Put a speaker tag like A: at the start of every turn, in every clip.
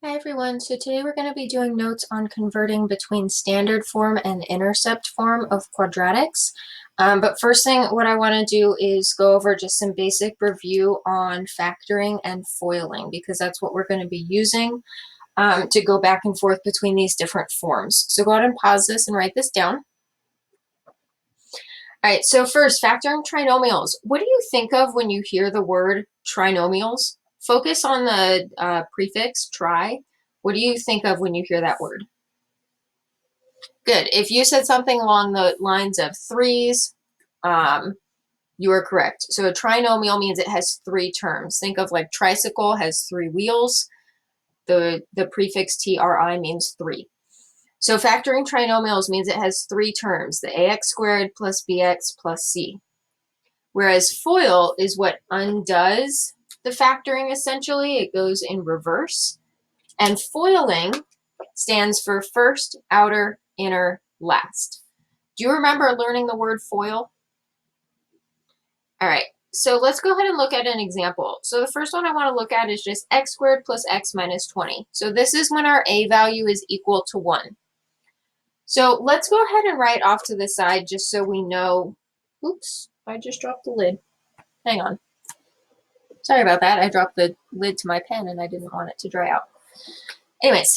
A: Hi everyone, so today we're going to be doing notes on converting between standard form and intercept form of quadratics. But first thing, what I want to do is go over just some basic review on factoring and foiling, because that's what we're going to be using to go back and forth between these different forms. So go ahead and pause this and write this down. All right, so first, factoring trinomials. What do you think of when you hear the word trinomials? Focus on the prefix tri. What do you think of when you hear that word? Good. If you said something along the lines of threes, you are correct. So a trinomial means it has three terms. Think of like tricycle has three wheels. The prefix tri means three. So factoring trinomials means it has three terms, the ax squared plus bx plus c. Whereas FOIL is what undoes the factoring essentially. It goes in reverse. And foiling stands for first, outer, inner, last. Do you remember learning the word FOIL? All right, so let's go ahead and look at an example. So the first one I want to look at is just x squared plus x minus 20. So this is when our a value is equal to 1. So let's go ahead and write off to the side just so we know. Oops, I just dropped the lid. Hang on. Sorry about that. I dropped the lid to my pen and I didn't want it to dry out. Anyways,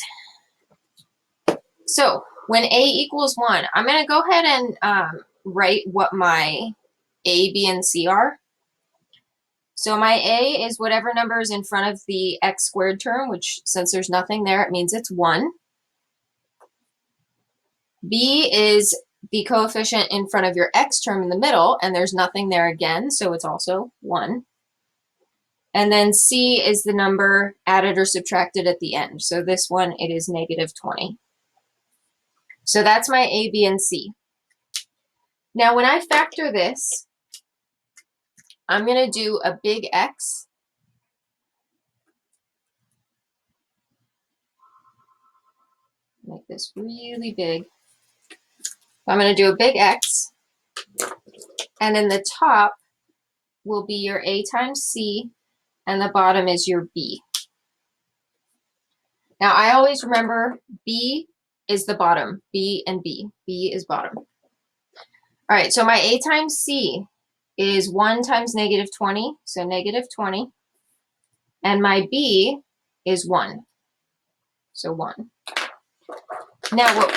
A: so when a equals 1, I'm going to go ahead and write what my a, b, and c are. So my a is whatever number is in front of the x squared term, which since there's nothing there, it means it's 1. B is the coefficient in front of your x term in the middle, and there's nothing there again, so it's also 1. And then C is the number added or subtracted at the end. So this one, it is negative 20. So that's my A, B, and C. Now when I factor this, I'm going to do a big X. Make this really big. I'm going to do a big X. And then the top will be your A times C, and the bottom is your B. Now I always remember B is the bottom, B and B. B is bottom. All right, so my A times C is 1 times negative 20, so negative 20. And my B is 1, so 1. Now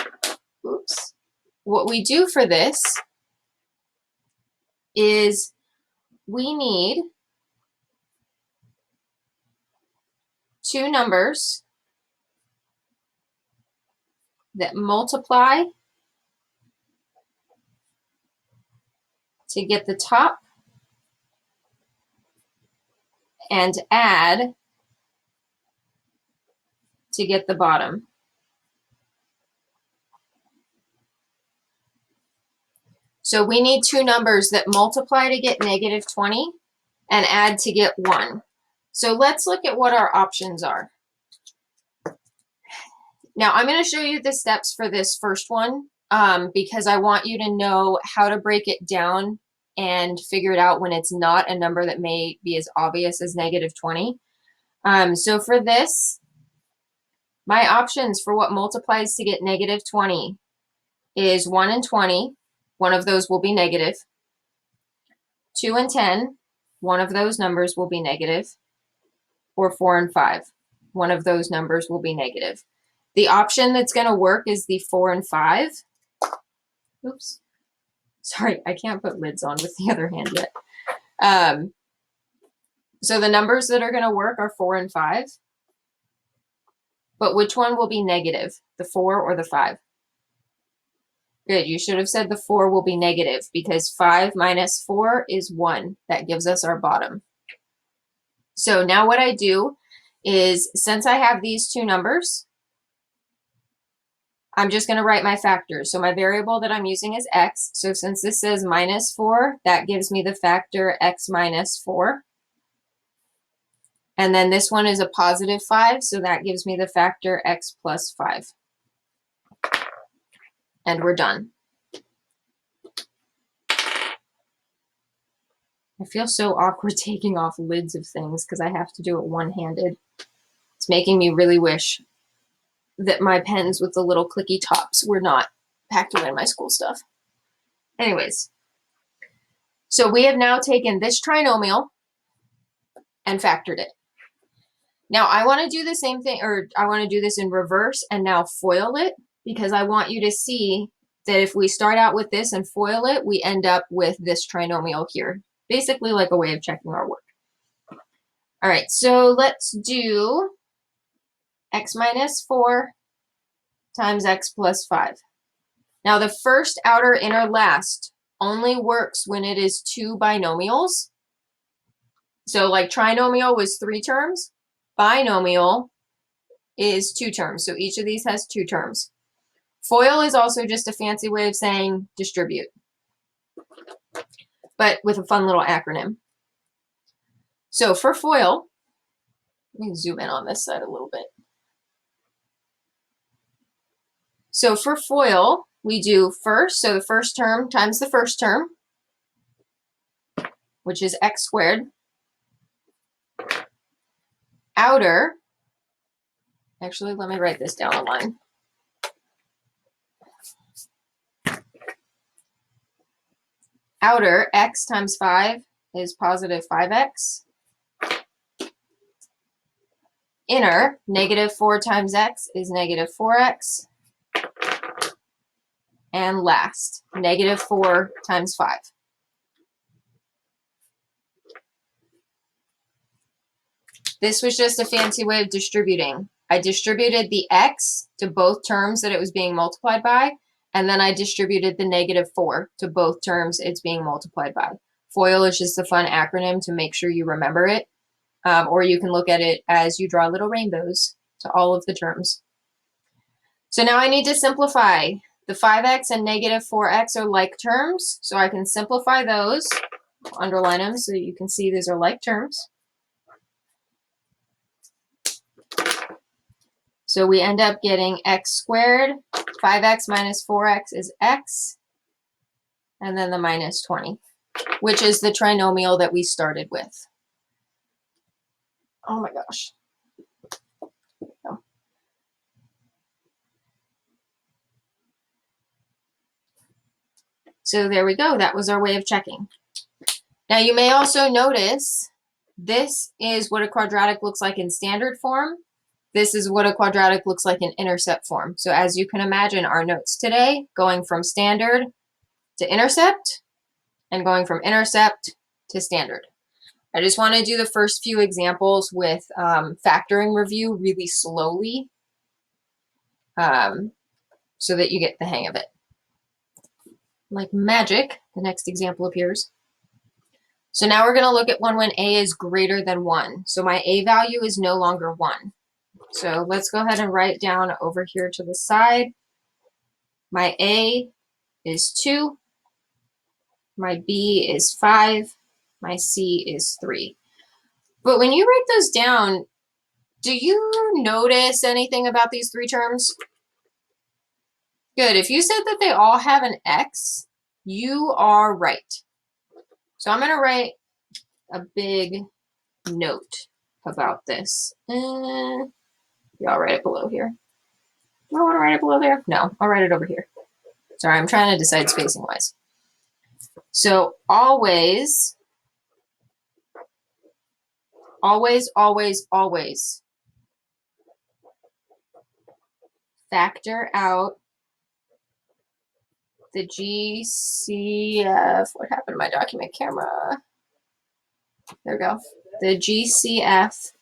A: what we do for this is we need two numbers that multiply to get the top and add to get the bottom. So we need two numbers that multiply to get negative 20 and add to get 1. So let's look at what our options are. Now I'm going to show you the steps for this first one because I want you to know how to break it down and figure it out when it's not a number that may be as obvious as negative 20. So for this, my options for what multiplies to get negative 20 is 1 and 20. One of those will be negative. 2 and 10. One of those numbers will be negative. Or 4 and 5. One of those numbers will be negative. The option that's going to work is the 4 and 5. Oops. Sorry, I can't put lids on with the other hand yet. So the numbers that are going to work are 4 and 5. But which one will be negative, the 4 or the 5? Good, you should have said the 4 will be negative because 5 minus 4 is 1. That gives us our bottom. So now what I do is, since I have these two numbers, I'm just going to write my factors. So my variable that I'm using is x. So since this says minus 4, that gives me the factor x minus 4. And then this one is a positive 5, so that gives me the factor x plus 5. And we're done. I feel so awkward taking off lids of things because I have to do it one-handed. It's making me really wish that my pens with the little clicky tops were not packed away in my school stuff. Anyways, so we have now taken this trinomial and factored it. Now I want to do the same thing, or I want to do this in reverse and now FOIL it, because I want you to see that if we start out with this and FOIL it, we end up with this trinomial here. Basically like a way of checking our work. All right, so let's do x minus 4 times x plus 5. Now the first, outer, inner, last only works when it is two binomials. So like trinomial was 3 terms, binomial is 2 terms. So each of these has 2 terms. FOIL is also just a fancy way of saying distribute, but with a fun little acronym. So for FOIL, let me zoom in on this side a little bit. So for FOIL, we do first, so the first term times the first term, which is x squared. Outer, actually, let me write this down a line. Outer, x times 5 is positive 5x. Inner, negative 4 times x is negative 4x. And last, negative 4 times 5. This was just a fancy way of distributing. I distributed the x to both terms that it was being multiplied by, and then I distributed the negative 4 to both terms it's being multiplied by. FOIL is just a fun acronym to make sure you remember it, or you can look at it as you draw little rainbows to all of the terms. So now I need to simplify. The 5x and negative 4x are like terms, so I can simplify those. I'll underline them so you can see these are like terms. So we end up getting x squared, 5x minus 4x is x, and then the minus 20, which is the trinomial that we started with. Oh my gosh. Oh. So there we go. That was our way of checking. Now you may also notice this is what a quadratic looks like in standard form. This is what a quadratic looks like in intercept form. So as you can imagine, our notes today going from standard to intercept and going from intercept to standard. I just want to do the first few examples with factoring review really slowly so that you get the hang of it. Like magic, the next example appears. So now we're going to look at one when a is greater than 1. So my a value is no longer 1. So let's go ahead and write down over here to the side. My a is 2. My b is 5. My c is 3. But when you write those down, do you notice anything about these 3 terms? Good. If you said that they all have an x, you are right. So I'm going to write a big note about this. I'll write it below here. Do I want to write it below there? No, I'll write it over here. Sorry, I'm trying to decide spacing wise. So always, factor out the GCF. What happened to my document camera? There we go. The GCF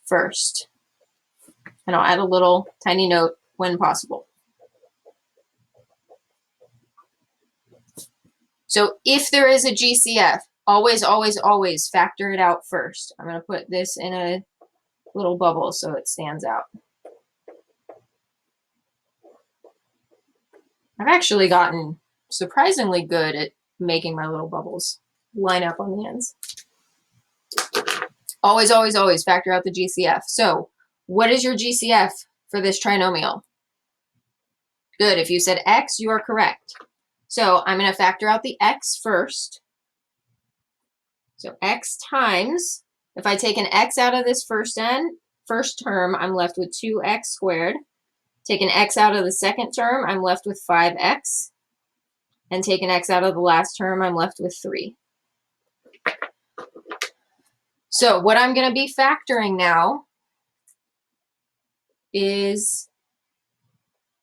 A: first. And I'll add a little tiny note when possible. So if there is a GCF, always factor it out first. I'm going to put this in a little bubble so it stands out. I've actually gotten surprisingly good at making my little bubbles line up on the ends. Always factor out the GCF. So what is your GCF for this trinomial? Good. If you said x, you are correct. So I'm going to factor out the x first. So x times If I take an x out of this first term, I'm left with 2x squared. Take an x out of the second term, I'm left with 5x. And take an x out of the last term, I'm left with 3. So what I'm going to be factoring now is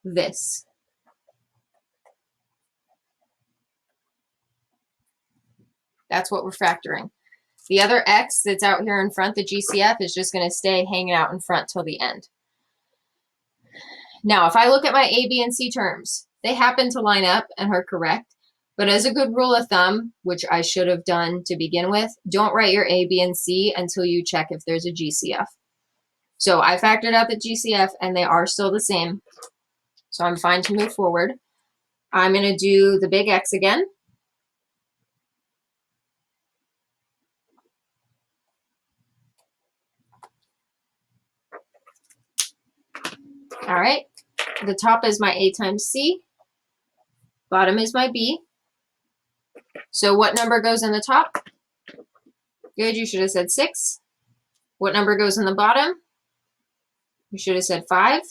A: this. That's what we're factoring. The other x that's out here in front, the GCF, is just going to stay hanging out in front till the end. Now, if I look at my a, b, and c terms, they happen to line up and are correct. But as a good rule of thumb, which I should have done to begin with, don't write your a, b, and c until you check if there's a GCF. So I factored out the GCF, and they are still the same. So I'm fine to move forward. I'm going to do the big X again. All right, the top is my A times C, bottom is my B. So what number goes in the top? Good, you should have said 6. What number goes in the bottom? You should have said 5.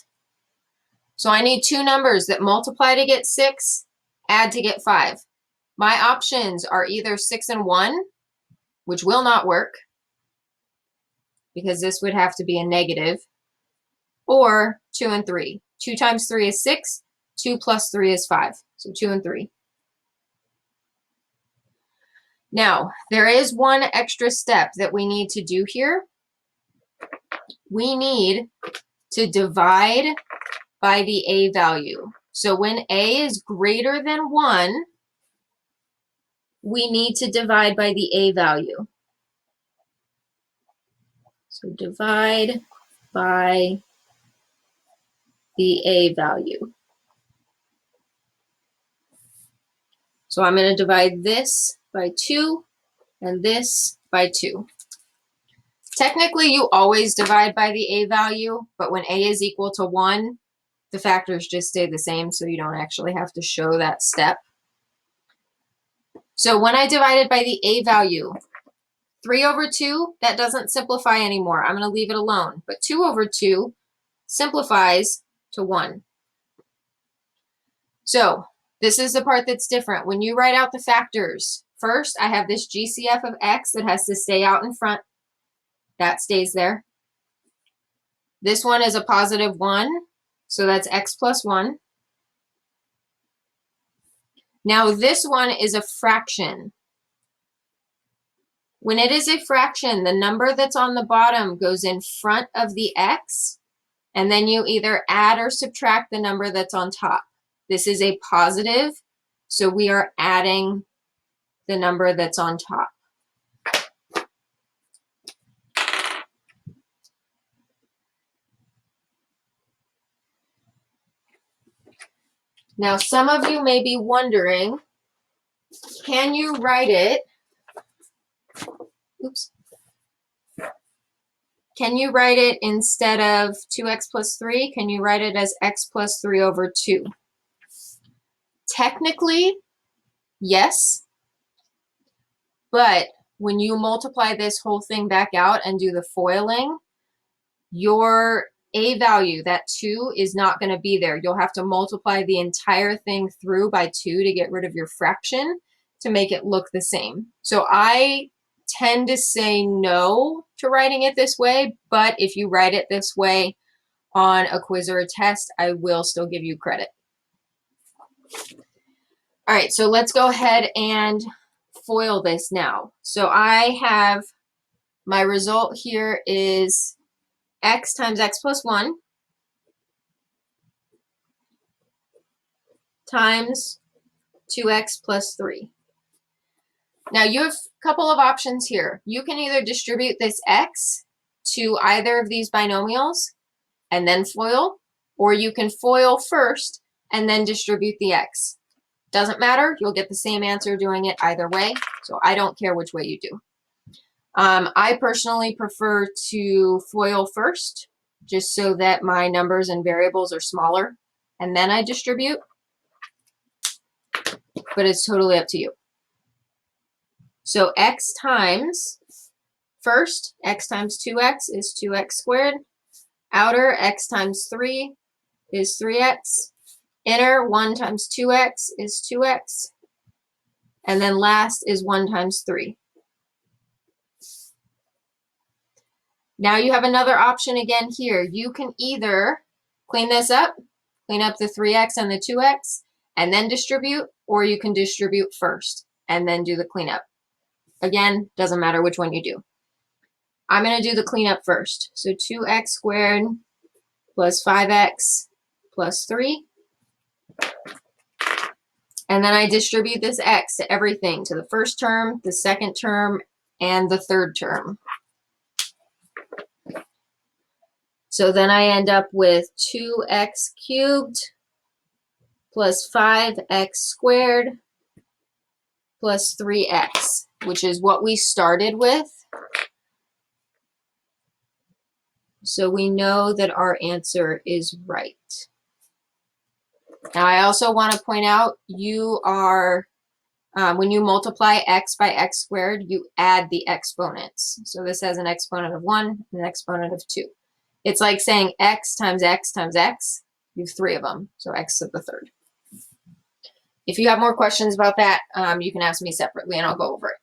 A: So I need two numbers that multiply to get 6, add to get 5. My options are either 6 and 1, which will not work, because this would have to be a negative, or 2 and 3. 2 times 3 is 6. 2 plus 3 is 5. So 2 and 3. Now, there is one extra step that we need to do here. We need to divide by the a value. So when a is greater than 1, we need to divide by the a value. So divide by the a value. So I'm going to divide this by 2 and this by 2. Technically, you always divide by the a value, but when a is equal to 1, the factors just stay the same, so you don't actually have to show that step. So when I divided by the a value, 3 over 2, that doesn't simplify anymore. I'm going to leave it alone. But 2 over 2 simplifies to 1. So this is the part that's different. When you write out the factors, first I have this GCF of x that has to stay out in front. That stays there. This one is a positive 1, so that's x plus 1. Now this one is a fraction. When it is a fraction, the number that's on the bottom goes in front of the x, and then you either add or subtract the number that's on top. This is a positive, so we are adding the number that's on top. Now, some of you may be wondering, can you write it, oops, can you write it instead of 2x plus 3, can you write it as x plus 3 over 2? Technically, yes, but when you multiply this whole thing back out and do the foiling, your a value, that 2, is not going to be there. You'll have to multiply the entire thing through by 2 to get rid of your fraction to make it look the same. So I tend to say no to writing it this way, but if you write it this way on a quiz or a test, I will still give you credit. All right, so let's go ahead and FOIL this now. So I have, my result here is x times x plus 1 times 2x plus 3. Now you have a couple of options here. You can either distribute this x to either of these binomials and then FOIL, or you can FOIL first and then distribute the x. Doesn't matter, you'll get the same answer doing it either way, so I don't care which way you do. I personally prefer to FOIL first, just so that my numbers and variables are smaller, and then I distribute, but it's totally up to you. So x times First, x times 2x is 2x squared. Outer, x times 3 is 3x. Inner, 1 times 2x is 2x. And then last is 1 times 3. Now you have another option again here. You can either clean this up, clean up the 3x and the 2x, and then distribute, or you can distribute first and then do the cleanup. Again, doesn't matter which one you do. I'm going to do the cleanup first. So 2x squared plus 5x plus 3. And then I distribute this x to everything, to the first term, the second term, and the third term. So then I end up with 2x cubed plus 5x squared plus 3x, which is what we started with. So we know that our answer is right. Now I also want to point out, you are, when you multiply x by x squared, you add the exponents. So this has an exponent of 1 and an exponent of 2. It's like saying x times x times x. You have 3 of them, so x to the third. If you have more questions about that, you can ask me separately and I'll go over it.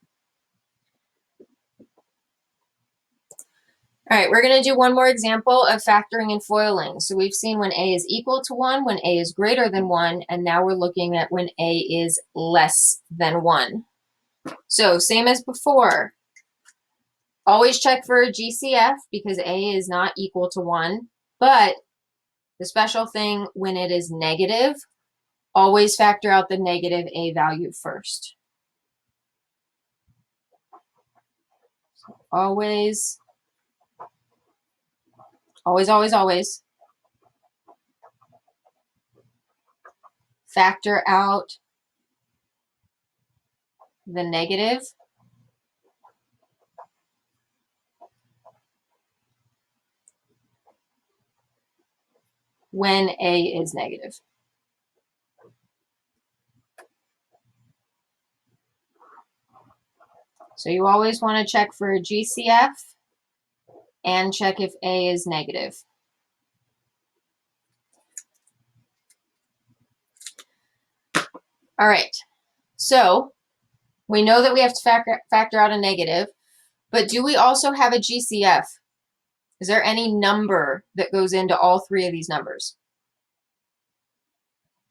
A: All right, we're going to do one more example of factoring and foiling. So we've seen when a is equal to 1, when a is greater than 1, and now we're looking at when a is less than 1. So same as before. Always check for a GCF because a is not equal to 1, but the special thing, when it is negative, always factor out the negative a value first. So always, factor out the negative when a is negative. So you always want to check for a GCF and check if a is negative. All right, so we know that we have to factor out a negative, but do we also have a GCF? Is there any number that goes into all 3 of these numbers?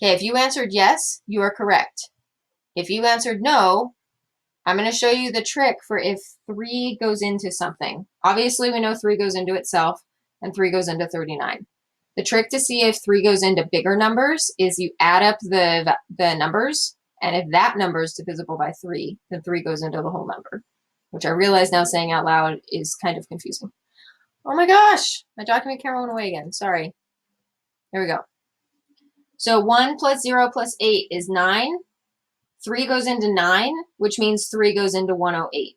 A: Okay, if you answered yes, you are correct. If you answered no, I'm going to show you the trick for if 3 goes into something. Obviously, we know 3 goes into itself and 3 goes into 39. The trick to see if 3 goes into bigger numbers is you add up the numbers, and if that number is divisible by 3, then 3 goes into the whole number, which I realize now saying out loud is kind of confusing. Oh my gosh, my document camera went away again. Sorry. Here we go. So 1 plus 0 plus 8 is 9. 3 goes into 9, which means 3 goes into 108,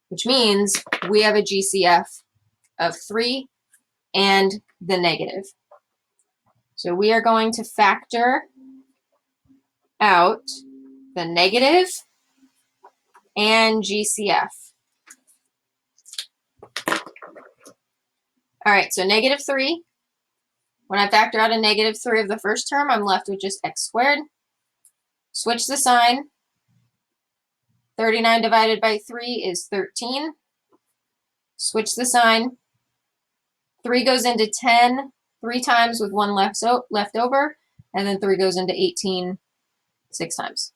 A: which means we have a GCF of 3 and the negative. So we are going to factor out the negative and GCF. All right, so negative 3. When I factor out a negative 3 of the first term, I'm left with just x squared. Switch the sign. 39 divided by 3 is 13. Switch the sign. 3 goes into 10 3 times with 1 left over, and then 3 goes into 18 6 times.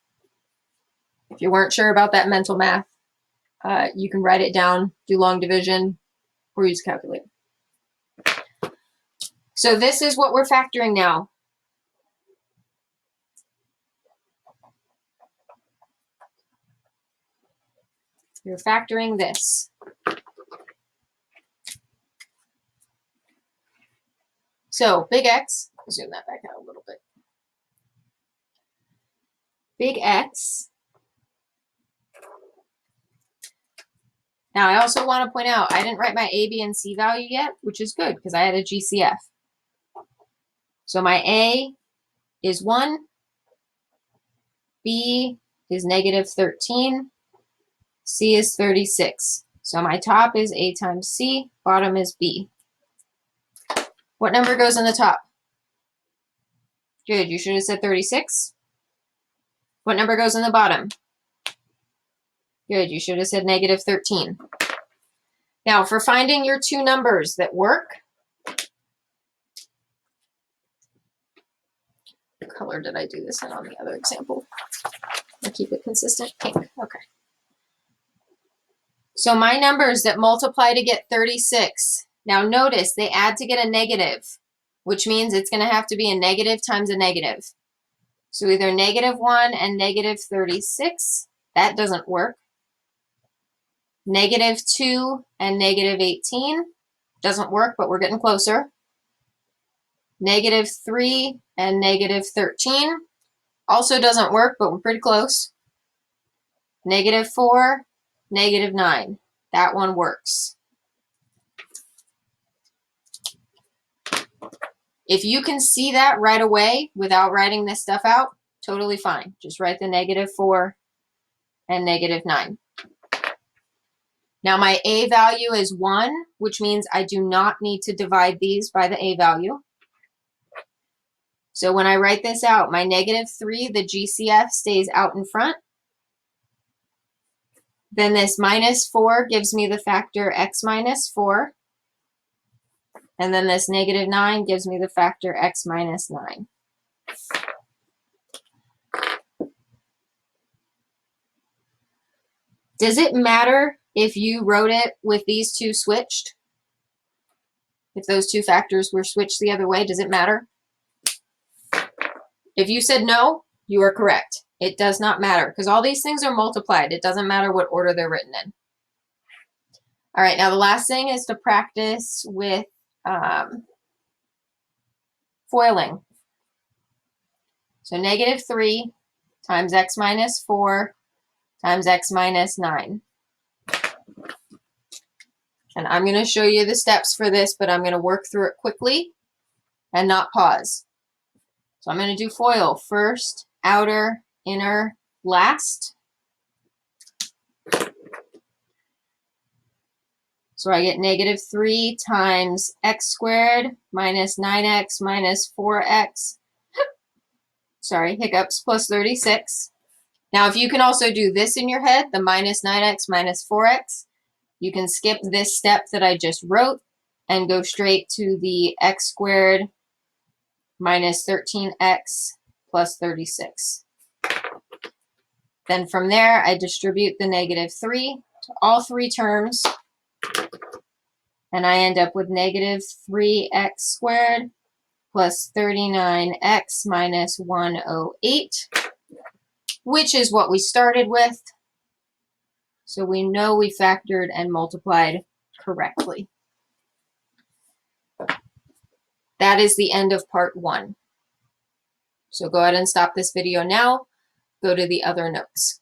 A: If you weren't sure about that mental math, you can write it down, do long division, or use a calculator. So this is what we're factoring now. You're factoring this. So big X, zoom that back out a little bit. Big X. Now I also want to point out, I didn't write my A, B, and C value yet, which is good because I had a GCF. So my A is 1, B is negative 13, C is 36. So my top is A times C, bottom is B. What number goes in the top? Good, you should have said 36. What number goes in the bottom? Good, you should have said negative 13. Now, for finding your two numbers that work, what color did I do this in on the other example? I'll keep it consistent, pink, okay. So my numbers that multiply to get 36, now notice they add to get a negative, which means it's going to have to be a negative times a negative. So either -1 and negative 36, that doesn't work. -2 and negative 18, doesn't work, but we're getting closer. -3 and negative 13, also doesn't work, but we're pretty close. -4, -9, that one works. If you can see that right away without writing this stuff out, totally fine. Just write the -4 and -9. Now my A value is 1, which means I do not need to divide these by the A value. So when I write this out, my -3, the GCF stays out in front. Then this -4 gives me the factor x minus 4. And then this -9 gives me the factor x minus 9. Does it matter if you wrote it with these two switched? If those two factors were switched the other way, does it matter? If you said no, you are correct. It does not matter because all these things are multiplied. It doesn't matter what order they're written in. All right, now the last thing is to practice with foiling. So -3 times x minus 4 times x minus 9. And I'm going to show you the steps for this, but I'm going to work through it quickly and not pause. So I'm going to do FOIL first, outer, inner, last. So I get -3 times x squared minus 9x minus 4x. Sorry, hiccups, plus 36. Now, if you can also do this in your head, the minus 9x minus 4x, you can skip this step that I just wrote and go straight to the x squared minus 13x plus 36. Then from there, I distribute the -3 to all three terms, and I end up with -3x squared plus 39x minus 108, which is what we started with. So we know we factored and multiplied correctly. That is the end of part 1. So go ahead and stop this video now. Go to the other notes.